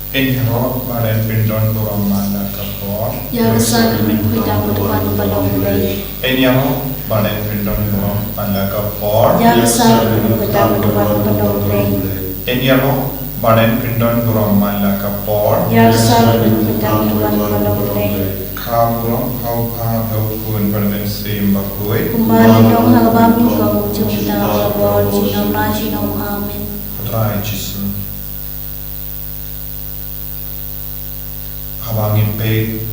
Enro Maren Pindon Buramanda Kapor Yavasan Kuita Butuan Balong Bay Enro Maren Pindon Buramanda Kapor Yavasan Kuita Butuan Balong Bay Enro Maren Pindon Buramanda Kapor Yavasan Kuita Butuan Balong Bay Kabro Haupa Haupun Perdensim Bakui Kumbali Dong Habami Kamu Cumita Babor Jinom Najinom Amin Putra Jisu Habangin pe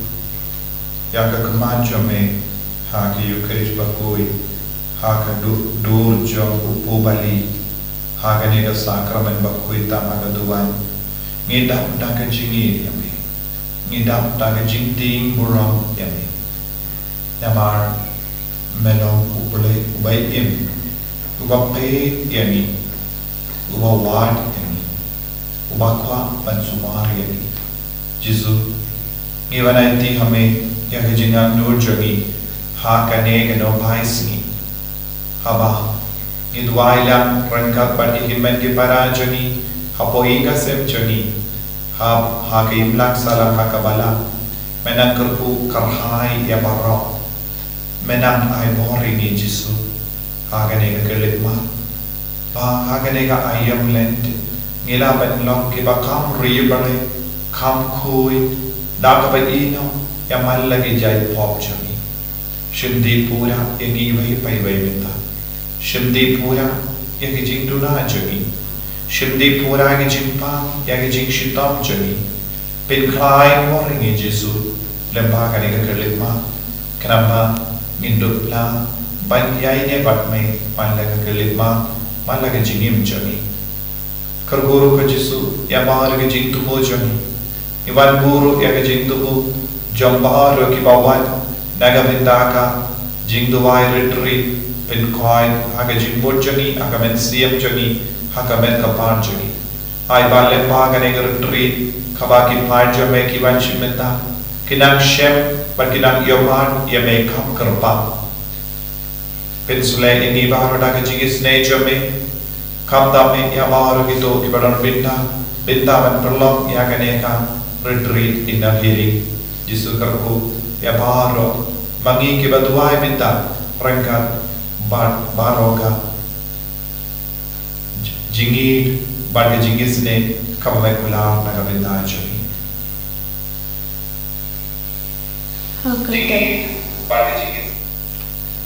Yaka Kamajame Haki Yukarish Bakui Haka Dur Jom Upubali Haka Nega Sakramen Bakui Tamaga Duan Ngidap Daka Jingi Yame Ngidap Daka Jingting Buram Yame Yamar Melong Upule Ubay Im Uba Pe Yami Uba Wad Yami Uba Kwa Bansumar Yami Jisu Iwananti hame yang jingang nur jogi ha kane gano bhaisni haba idwailang rangka pati himen ki para jogi hapoi ka sem jogi ha ke imlak sala ha kabala menang kerku karhai ya barro menang ai bori ni Jisu ha kane ka kelitma ba ha kane ka ayam lent ngila ban long ki ba kam ri bare kam khoi Daka ino yang mal lagi jai pop chami Shimdi pura yang iwai pai wai minta Shimdi pura yang jing duna jami Shimdi pura yang jing pa yang jing shitam jami Pin klai moring Jisu lemba kani ka kelitma kenapa ngindut la ban yai ne bat me mal lagi kelitma mal lagi jingim jami Kerguru ka Jisu yang mahal lagi jing tuho jami Iwan buru yang jing tuhu Jompahar ki bawan Naga mendaka Jing duwai retreat Pin koin Haka jing bot jani Haka men siyam jani Haka men kapar jani Hai balen paga nega retreat Kabaki par jame ki wan shimenta Kinang shem But kinang yomar Yame kam kerpa Pin sulay ingi baharo daga jing isne jame Kam dame Yamaro gitu Ibadan binta Binta man perlong Yaga nega retreat in the healing Jisu karku ya baro mangi ki baduai minta rangkat baroka jingi barga jingis ne kamai kula naga binta jami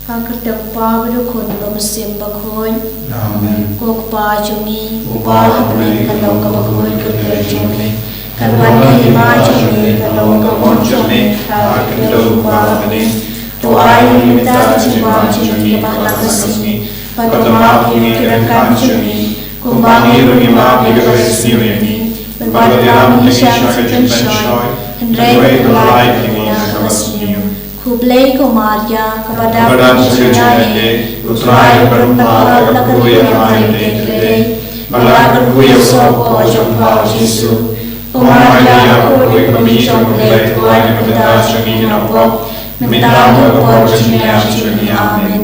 Hakarte pabro kon bam simba khoi amen kok pa jumi pa hapne kalau ka bakoi ke jumi Kalwani majumi kalau ka monjumi hakilo pabne to ai minta jiwa jumi bahla kasmi padma ki kirakan jumi kumbangi rugi ma ki kasmi badam nisha kan shoy ndrai kulai ki kasmi Kublai ko Maria kepada Pujiannya Utrai berempah Lakuya mai dekade Malak kuya sopo Jompa Jisu Maria kuya kami Jompa Tuhan Minta Jami Nopo Minta Nopo Jami Amin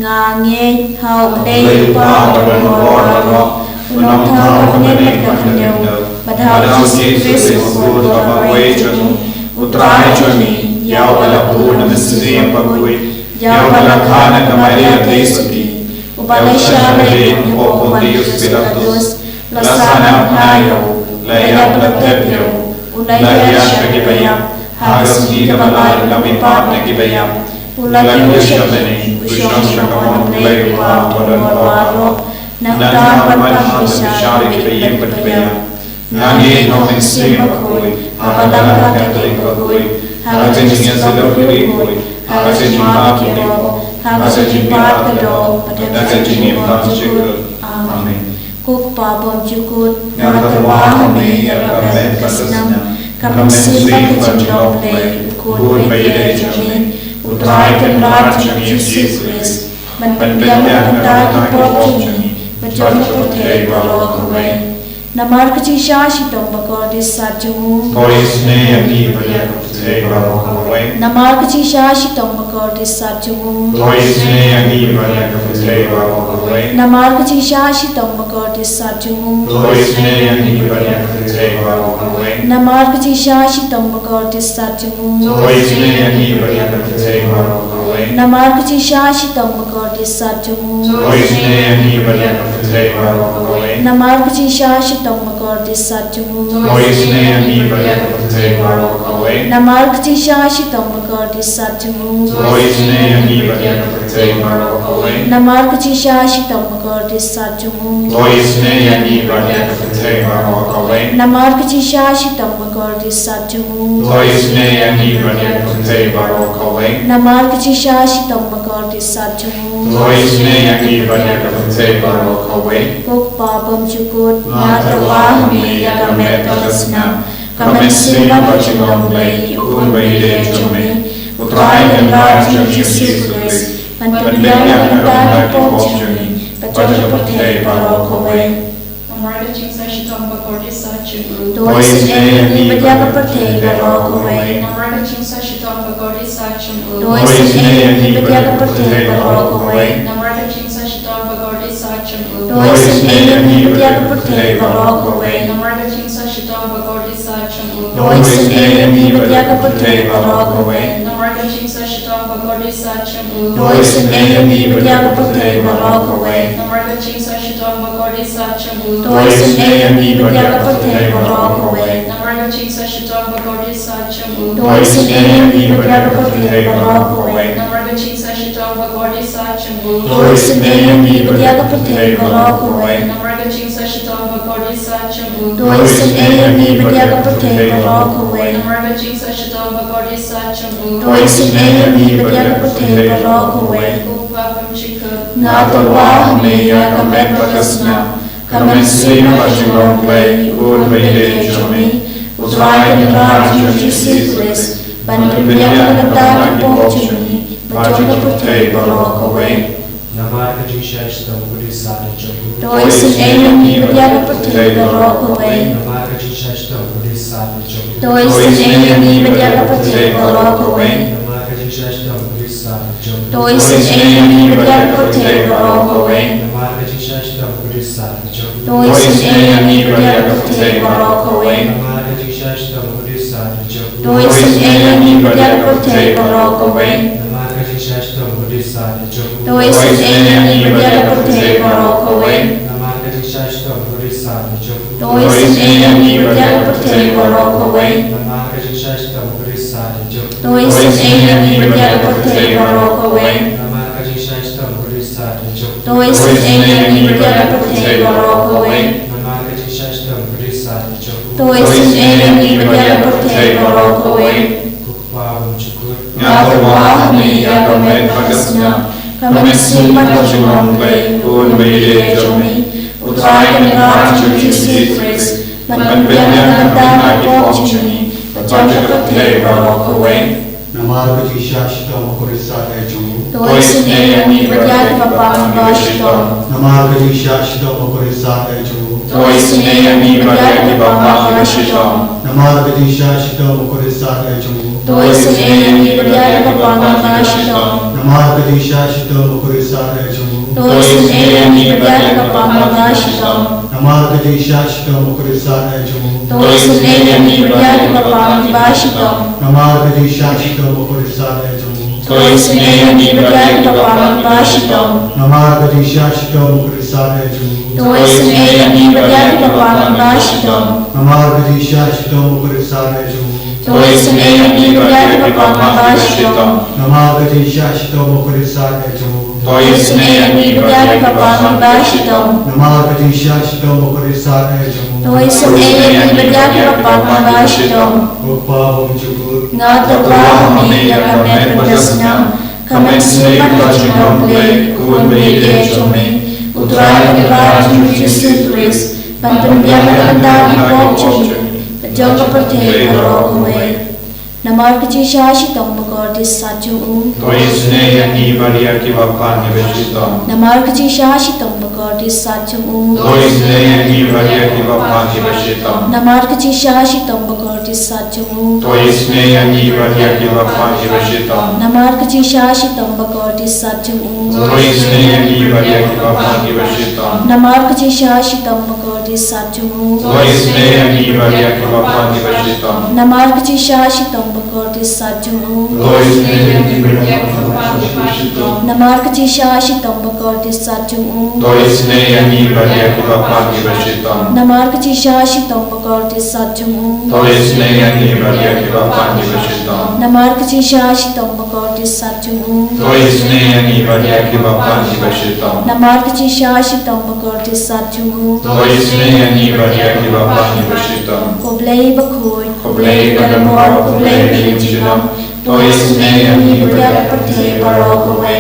Ngange Hau Blai Pa Waro Unong Tau Penyet Kakanyau Badhau Sikris Ukut Bapak Jami Utrai Jami Yau bala puna mesri pagui Yau bala khana kamaria tesuki Ubala shalai Upo Dios Pilatus Lasana Hayo Laya Platepyo Ulaya Shakibayam Hagas Gita Balar Lamipap Nagibayam Ulang Yushamani Usham Shakamon Ulay Upap Todan Waro Nagtar Patpang Bishari Kibayam Patbayam Nangi Nomen Srimakui Apadang Katolik Pagui Hagajinnya sedokiri boy, hagajin makiro, hagajin pakado, hagajin pakjukut. Amin. Kuk pabom jukut, ngatawahame yaraben kasnam, kamsin pakjukle, kut bede jamin, utrai kenrat Yesus Kristus, menpendiam kata kipok jumi, menjadi putih balok kuwe. Namar kecisa sitong bakor di sajumu. Toisne ani baya kapte barokawai. Namar kecisa sitong bakor di sajumu. Toisne ani baya kapte barokawai. Namar kecisa sitong bakor di sajumu. Toisne ani baya kapte barokawai. Namar kecisa sitong bakor di sajumu. Toisne ani baya kapte barokawai. Namar kecisa sitong bakor di sajumu. Toisne ani baya kapte barokawai. Namar kecisa sitong bakor di sajumu. Toisne ani baya kapte barokawai. Namar kecisa sitong bakor di sajumu. Toisne ani baya kapte barokawai. Namar kecisa sitong bakor di sajumu. Toisne ani baya kapte barokawai. Namar kecisa sitong bakor di sajumu. Toisne ani baya kapte barokawai. Namar kecisa sitong bakor di sajumu. Toisne ani baya kapte barokawai. Pukpa bamjukut Natawa hami yagamet kalasna Kamen sima bacimong lay Ukun bayle jome Utray dan rajin Jesus Christ Panpendang yang dana pok jumi Pacok pertay barokawai. Namar kecisa sitong bakor di sajumu. Toisne ani baya pertay barokawai. Namar kecisa sitong bakor di sajumu. Toisne ani baya pertay barokawai. Namar kecisa sitong bakor di sajumu. Toisne ani baya pertay barokawai. Namar kecisa sitong bakor di sajumu. Toisne ani baya pertay barokawai. Namar kecisa sitong bakor di sajumu. Toisne ani baya pertay barokawai. Namar kecisa sitong bakor di sajumu. Toisne ani baya pertay barokawai. Namar kecisa sitong bakor di sajumu. Toisne ani baya pertay barokawai. Namar kecisa sitong bakor di sajumu. Toisne ani baya pertay barokawai. Namar kecisa sitong bakor di sajumu. Toisne ani baya pertay barokawai. Namar kecisa sitong bakor di sajumu. Toisne ani baya pertay barokawai. Upah pemcikut. Natawa hami yagamet kalasna Kamen sima bacimong lay Ukun bayle jome Utray dan rajin Jesus Christ Panpendang yang dana pok jumi Pacok pertay barokawai. Namar kecisa sitong bakor di sajumu. Toisne ani baya pertay barokawai. Namar kecisa sitong bakor di sajumu. Toisne ani baya pertay barokawai. Namar kecisa sitong bakor di sajumu. Toisne ani baya pertay barokawai. Namar kecisa sitong bakor di sajumu. Toisne ani baya pertay barokawai. Namar kecisa sitong bakor di sajumu. Toisne ani baya pertay barokawai. Namar kecisa sitong bakor di sajumu. Toisne ani baya pertay barokawai. Namar kecisa sitong bakor di sajumu. Toisne ani baya pertay barokawai. Namar kecisa sitong bakor di sajumu. Toisne ani baya pertay barokawai. Namar kecisa sitong bakor di sajumu. Toisne ani baya pertay barokawai. Namar kecisa sitong bakor di sajumu. Toisne ani baya pertay barokawai. Upah pemcikut. Natawa hami yagamet kalasna Kamen sima bacimong lay Ukun bayle jome Utray dan rajin Jesus Christ Panpendang yang dana pok jumi Pacok pertay barokawai. Namar kecisa sitong bakor di sajumu. Toisne ani baya kapang bashitong Namar kecisa sitong bakor di sajumu. Toisne ani baya kapang bashitong Namar kecisa sitong bakor di sajumu. Toisne ani baya kapang bashitong Namar kecisa sitong bakor di sajumu. Toisne ani baya kapang bashitong Namar kecisa sitong bakor di sajumu. Toisne ani baya kapang bashitong Namar kecisa sitong bakor di sajumu. Toisne ani baya kapang bashitong Namar kecisa sitong bakor di sajumu. Toisne ani baya kapang bashitong Namar kecisa sitong bakor di sajumu. Toisne ani baya kapang bashitong Namar kecisa sitong bakor di sajumu. Toisne ani baya kapang bashitong Namar kecisa sitong bakor di sajumu. Toisne ani baya kapang bashitong Upah pemcikut. Natawa hami yagamet kalasna Kamen sima bacimong lay Ukun bayle jome Utray dan rajin Jesus Christ Panpendang yang dana pok jumi Pacok pertay barokawai. Namar kecisa sitong bakor di sajumu. Toisne ani baya kapang bashitong. Namar kecisa sitong bakor bagodi sachamu. Doisne yangi varia ki bapa ki vashitam. Namar kachisha shitam bagodi sachamu. Doisne yangi varia ki bapa ki vashitam. Namar kachisha shitam bagodi sachamu. Doisne yangi varia ki bapa ki vashitam. Namar kachisha shitam bagodi sachamu. Doisne yangi varia ki bapa ki vashitam. Namar kachisha shitam bagodi sachamu. Doisne yangi varia ki bapa ki vashitam. Namar kachisha shitam bagodi sachamu. Doisne yangi varia ki bapa ki vashitam. Namar kachisha shitam bagodi sachamu. Doisne yangi varia ki bapa ki vashitam. Namar kachisha shitam bagodi sachamu. Doisne yangi varia ki bapa ki vashitam. Namar kachisha shitam bagodi sachamu. Doisne yangi varia ki bapa ki vashitam. Koblei bakhoy, Koblei kadamor koblei binjinam. Doisne yangi varia pathe baro kowe.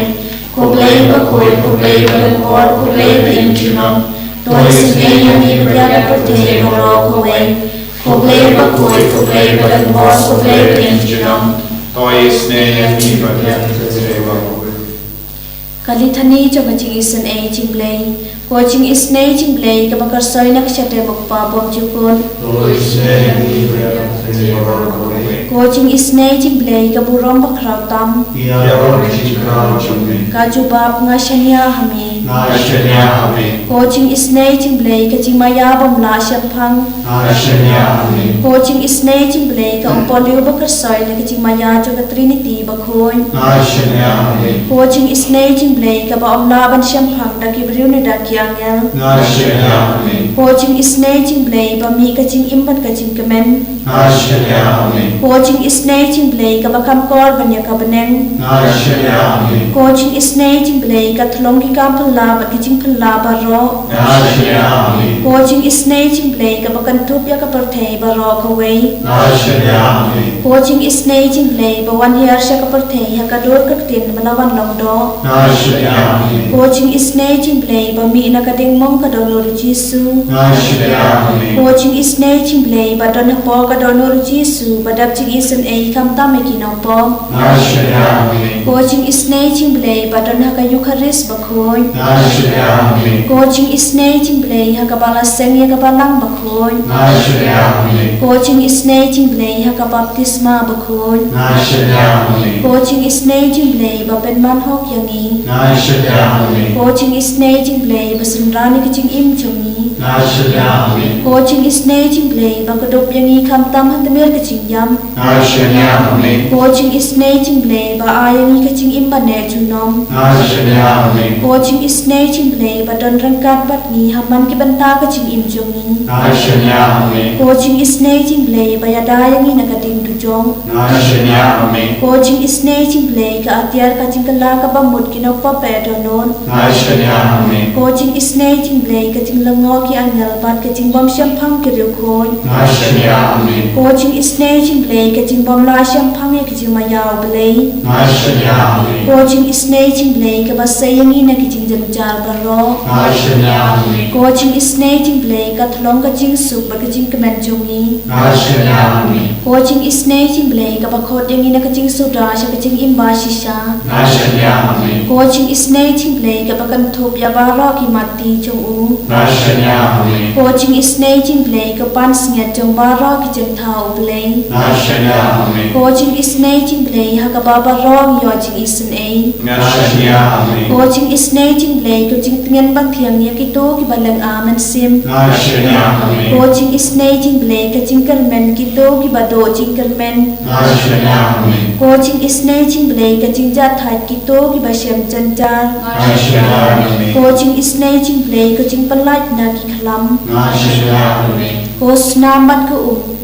Koblei bakhoy, koblei kadamor koblei binjinam. Doisne yangi varia pathe baro kowe. Koblei bakhoy, koblei kadamor koblei binjinam. Doisne yangi varia pathe baro kowe. Kalithani chogaching isan ay chingblay. Coaching isnay chingblay kabakar soy nakashate magpa bom chukon. Doisne yangi varia pathe baro kowe. Coaching isnay chingblay kaburom bakraw tam. Yaron chikran chumi. Kajubab nga shanya hami. Nashanya hami. Coaching isnay chingblay kaching mayabom la shapang. Nashanya hami. Coaching isnay chingblay ka upoliw bakar soy na kaching maya choga trinity bakhoy. Nashanya hami. Coaching isnay chingblay ka ba laban shampang na kibriw ni dakyangel. Nashanya hami. Coaching isnay chingblay ba mi kaching imban kaching kemen. Nashanya hami. Coaching isnay chingblay ka ba kamkor banya ka baneng. Nashanya hami. Coaching isnay chingblay ka thlong ki kam phala ba kaching phala ba ro. Nashanya hami. Coaching isnay chingblay ka ba kantup ya ka parthay ba ro ka way. Nashanya hami. Coaching isnay chingblay ba wan year siya ka parthay ha ka dor kaktin malawan long do. Nashanya hami. Coaching isnay chingblay ba mi na kading mong ka donor Jisu. Nashanya hami. Coaching isnay chingblay ba don ha po ka donor Jisu ba dap ching isan ay kam tam ay kinaw po. Nashanya hami. Coaching isnay chingblay ba don ha ka Eucharist ba khoy. Nashanya hami. Coaching isnay chingblay ha ka bala seng ya ka balang ba khoy. Nashanya hami. Coaching isnay chingblay ha ka baptisma ba khoy. Nashanya hami. Coaching isnay chingblay ba penman hok yangi. Nashanya hami. Coaching isnay chingblay ba sunrani kaching im chungi. Nashanya hami. Coaching isnay chingblay ba kadop yangi kam tam hantamir kaching yam. Nashanya hami. Coaching isnay chingblay ba ayangi kaching im ba ne chunom. Nashanya hami. Coaching isnay chingblay ba don rangkat bat ni haman ki banta kaching im chungi. Nashanya hami. Coaching isnay chingblay ba yadayangi nakating tujong. Nashanya hami. Coaching isnay chingblay ka atyar kaching kala ka bamut kinok pa pedonon. Nashanya hami. Coaching isnay chingblay kaching lango ki angal bat kaching bom shampang ki rukhoy. Nashanya hami. Coaching isnay chingblay kaching bom la shampang ya kaching mayaw blay. Nashanya hami. Coaching isnay chingblay ka basayangi na kaching janjar baro. Nashanya hami. Coaching isnay chingblay ka thlong kaching sup ba kaching kemen chungi. Nashanya hami. Coaching isnay chingblay ka bakhot yangi na kaching suda sha kaching imba shisha. Nashanya hami. Coaching isnay chingblay ka bakan thup ya baro ki mati chung u. Nashanya hami. Coaching isnay chingblay ka pan snget chung baro ki chen thau blay. Nashanya hami. Coaching isnay chingblay ha ka baba rong yo ching isan ay. Nashanya hami. Coaching isnay chingblay ka ching tngen bang thiang ya ki to ki balang aman sim. Nashanya hami. Coaching isnay chingblay ka ching kermen ki to ki bado ching kermen. Nashanya hami. Coaching isnay chingblay ka ching jat thai ki to ki bashem chanchar. Nashanya hami. Coaching isnay chingblay ka ching palat na ki khalam. Nashanya hami. Coach namat ka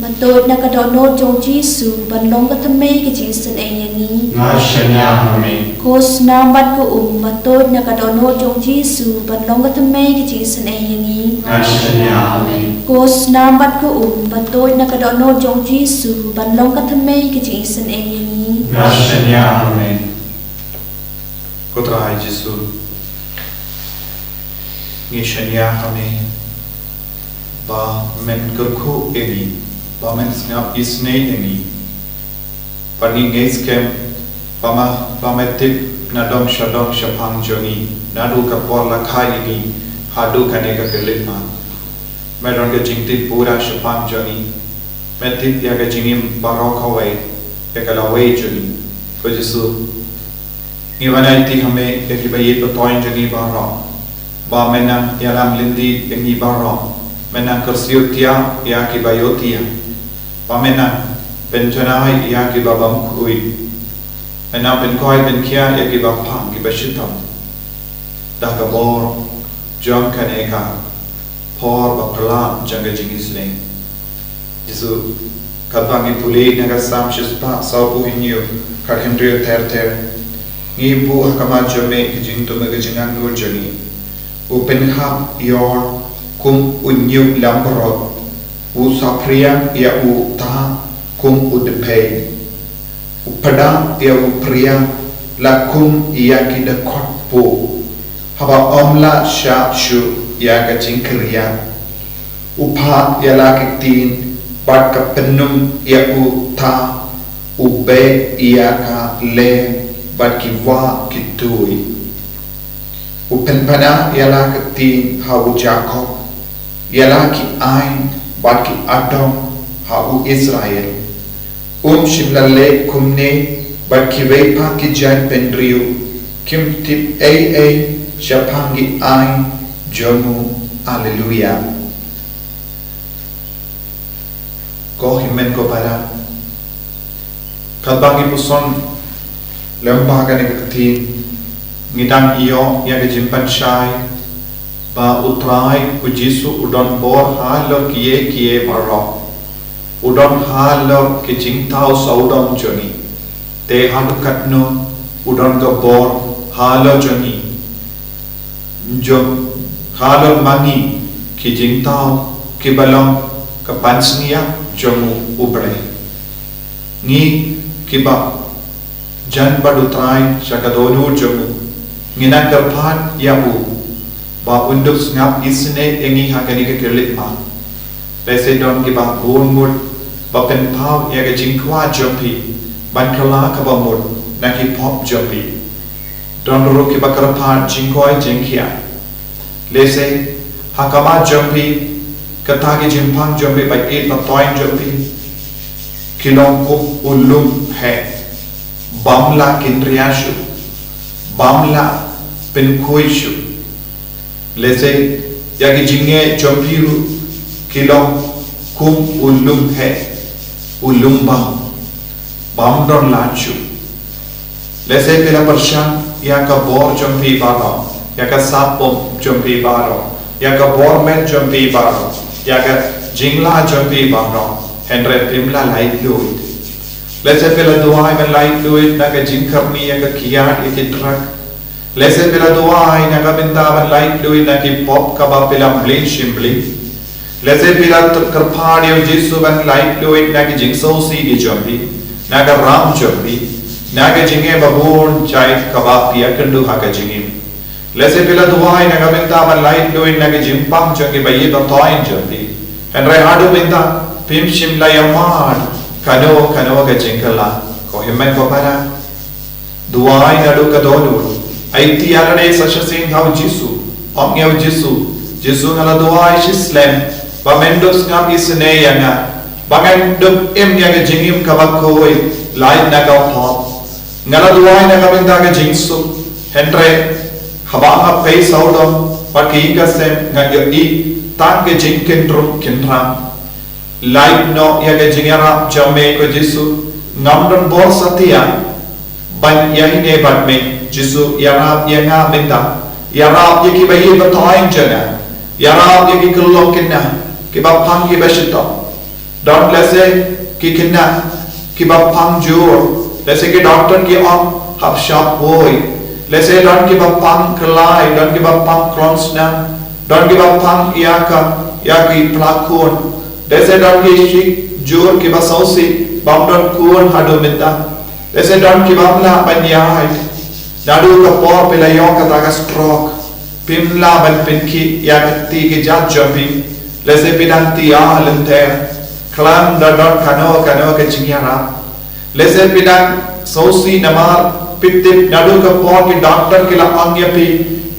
matod na ka dono jong Jisu banlong ka thamay ka ching san ay yangi. Nashanya hami. Coach namat ka matod na ka dono jong Jisu banlong ka thamay ka ching san ay yangi. Nashanya hami. Coach namat ka matod na ka dono jong Jisu banlong ka thamay ka ching san ay yangi. Nashanya hami. Putra hai Jisu. Nishanya hami. Ba men kerku ini. Ba men snap isne ini. Pani ngeskem. Ba metip nadong shapang jongi. Nadu kapor lakai ini. hadu kane ka kelit ma meron ke jingtit pura shapang joni metit ya ke jingim barok hawai ya ka lawai joni ko Yesu ni wana iti hame ya ki bayi toin joni barok ba menang ya lam lindi yang ni barok menang kersiutia ya ki bayotia ba menang penjanai ya ki babam kui menang penkoi penkia ya ki bapang ki bashitam dah ka bor jom kaneka por bapelam jangga jingis leng Yesu kabangi pulih naga sam shispa sau inyo karhendrio ter ngi bu hakama jome kijing to mega jingang nur jani open hub yor kum unyu lambro u sapria ya u ta kum udpe upada ya u priya la kum ya kida khotpo haba omla sha shu ya ka jingkriya upha ya la kitin bat ka penum ya u ta ube ya ka le bat ki wa kitui upen pada ya la kitin ha u Jacob ya la ki ain bat ki Adam ha u Israel shimlalle kumne bat ki vepa ki jan pendriu kim tip ai shapangi ain jomu Haleluya. Ko himen ko para kalbangi puson lembaga ni katin ngidang iyo ya ke jimpan shai ba utrai ku Jisu udon bor halo kiye baro udon halo ke jingtau saudom joni te hadu katno udon go bor halo joni jom halo mangi ki jingtau ki balong ka pansnia jomu ubre ni ki ba jan badu trai shakadonu jomu ngina karpan yabu ba unduk ngap isne engi hakani ke kelit ma lese don ki ba bonmul ba pen pau ya ke jingkwa jompi ban kala ka ba mul na ki pop jompi don ro ki ba karpan jingkoi jingkia lese hakama jompi katagi jimpang jompi by 8 na toin jompi kilong ko ulum hai bamla kindriyashu bamla penkoishu lese yagi jinge jompiru kilong kum ulum hai ulum bam don lachu lese pela pershan ya ka bor jompi baro ya ka sapom jompi baro ya ka bor men jompi baro ya ka jingla jompi baro henre pimla light fluid lese pela duai men light fluid na ka jingkarni ya ka kiat ya ki truck lese pela duai na ka bintaban light fluid na ki pop ka ba pela blin shimbli lese pela karpad yo Jisu ban light fluid na ki jingso si ki jompi na ka ram jompi na ka jinge babon chai ka ba pia kandu ha ka jingim lese pela duai na ka bintaban light fluid na ki jimpang jongi bayi ba toin jompi henre adu binta pim shimla yamad kano ka jingkala ko himmen ko para duai na do ka donu aiti alane sashasin hau Jisu omngew Jisu ngala duai shislem ba mendos ngam isne yanga bangan dum em yaga jingim ka bakoi light na ka pop ngala duai na ka binta ka jingsu henre haba pay saudom paki ka sem ngyo I tang ke jingken drum kinram light no yaga jingara jamme ko Jisu ngamdon bor satia ban yahine batme Jisu yarab yanga minta yarab yaki bayi batoin jana yarab yaki kulokina ki bapang ki bashito don lese ki kinna ki bapang jur lese ki doctor ki om hab shop boy lese don ki bapang kelai don ki bapang kronsna don ki bapang yaki plakun lese don ki shik jur ki basausi bam don kun hadu minta lese don ki bamla banyai nadu ka por pela yo ka taga stroke pimla ban pinki yakati ki jat jumpi lese pinanti lente klan da don kano ke jingyara lese pinan sausi namar pitip nadu ka por ki doctor ki la angya pi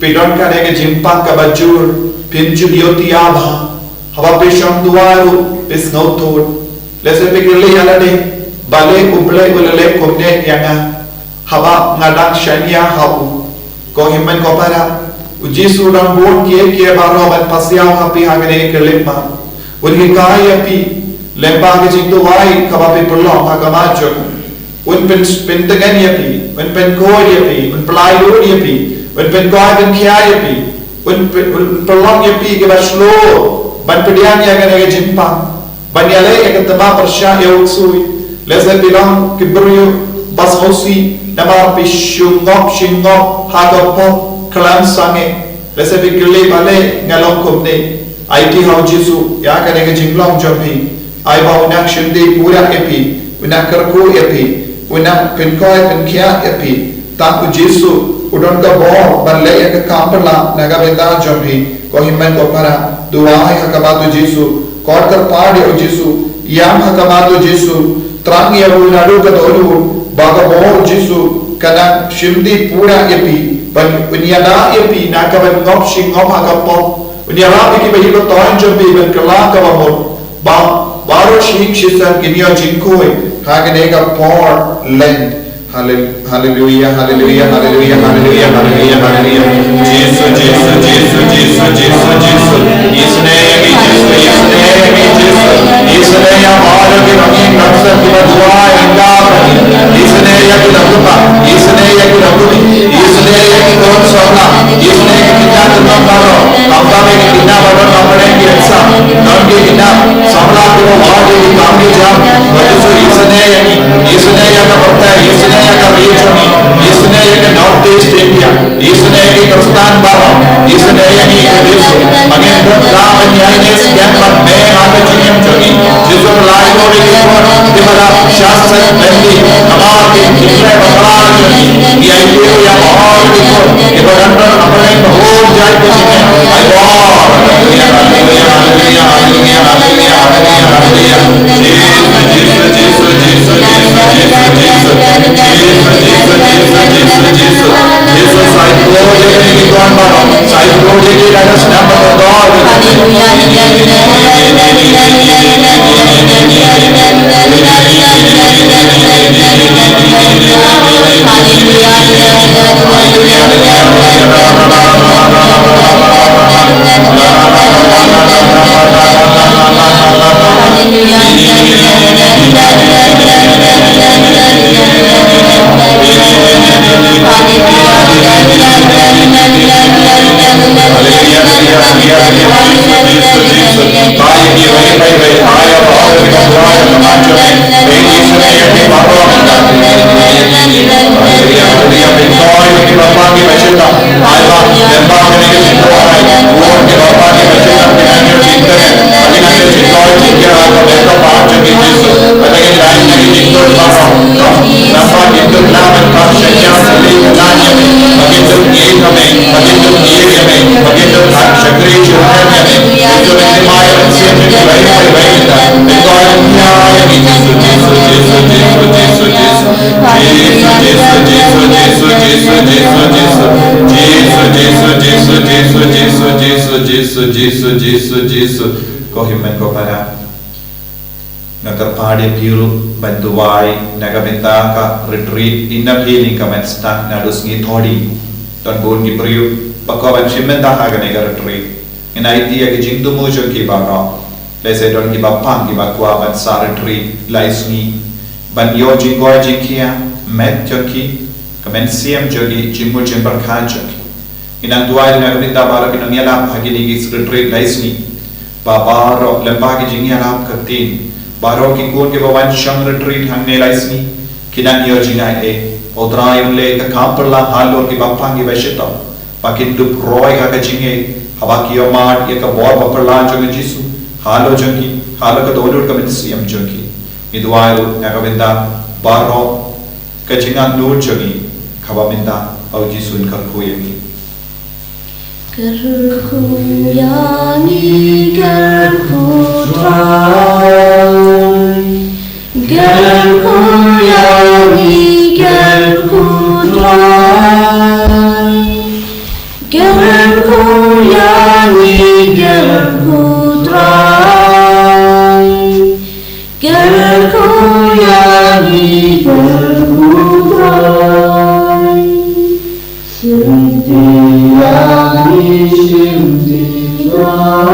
pidon kadege jimpang ka bajur pinju bioti abha hawa pisham duaru pis ngautur lese pikirli alade bale uble ulale komne yanga hawa ngadang shania hau ko himmen ko para uji sudan bon kie baro ban pasiaw hapi hagane kelimma unhi kaya pi lemba ke jingtu wai kabapi perlo hagamajo un pen tengan yapi un pen ko yapi un pelai lu yapi un pen ko ben kia yapi un perlo yapi ke baslo ban pedian ya gane ke jimpang ban yale ke tama persya ya uksui lese bilang kibru bas hosi nama pishungop shingop hagapo kelam sange lese bikli bale ngalong kumne IT hau jisu ya kane ke jimlong jampi ai ba unak shindi pura epi unak kerku epi unak penkoy penkia epi tak jisu udon ka bo ban le ya kampala naga benda jampi ko himmen ko para duai hakamatu jisu kor kar paade o jisu yam hakamatu jisu trang ya uladu ka dolu baga bo jisu kana shindi pura epi ban unyana epi naga ban ngop shing ngop hagapo unyara ki bayi ko toan jampi ban kala ka bo ba baro shing shisan kinyo jinkoi hagane ka por land hallelujah hallelujah hallelujah hallelujah hallelujah hallelujah Jesus Jesus Jesus Jesus Jesus Jesus isne mi Jesus isne ya baro ki ramin naksa ki dua inda isne ya ki lakupa isne ya ki lakuni isne ya ki kon sona isne ki kita tentang baro apa me ki kita baro apne ki aksa non ki kita samla ko wadi ki kam ki jam wajsu isne ya ka bakta isne ya ka region isne ya ka north east India isne ya ki Pakistan baro isne ya ki this again ram nyai scan but me aata chim choni jisu lai ko ri ko dimara shastra mendi amar ke kitra bakala choni ye idea ya all ko ibaran apne ho jai ko chine ai wa hallelujah hallelujah hallelujah hallelujah hallelujah Jesus ko himmen ko para nagar paade piru banduwai nagabenta ka retreat inna healing ka menstak nadus ngi thodi ton bon gi priyu pakwa shimmen da ha ga retreat in idea ki jingdu mo jo ki ba no lese don ki ba pang ki ba kwa ban sa retreat laisni ban yo jingoi jinkia met joki kamen siam jogi jimmo jimbar khan joki inang duai nagabenta bara ki nangela hagini ki retreat laisni babaro lemba ki jingia lam katin baro ki kun ke bawan shang retreat hangne laisni kinang yo jinga e odrai le ka kamperla halor ki bapang ki beshita pakin du roy ka jinge hawa ki yomad ye ka bor baperla jo jisu halo jongi halo ka dolur ka siam jongi idwai nagabenda baro ka jinga nur jongi khawamenda au jisun kar koyemi Gerku yangi gerku trai Gerku yangi gerku trai Gergoyangi gergutrai, gergoyangi gergutrai, Shimtiyangi shimtigrai,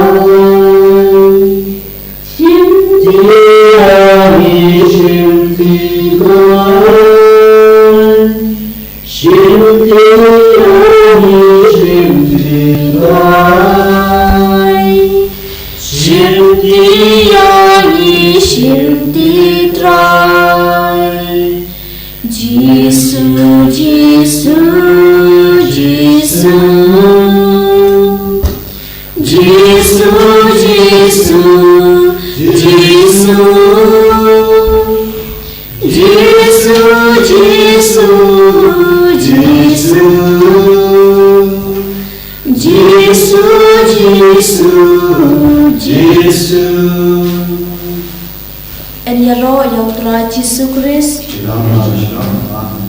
Shimtiyangi shimtigrai, Shimtiyangi shimtigrai, Shimtiyangi shimtigrai. Jisu, Jisu, Jisu, Jisu, Jisu, Jisu, Jisu, Jisu, Jisu, Jisu, Jisu, Jisu. En je roh, jouw draad Jezus Christus. Shalom, shalom.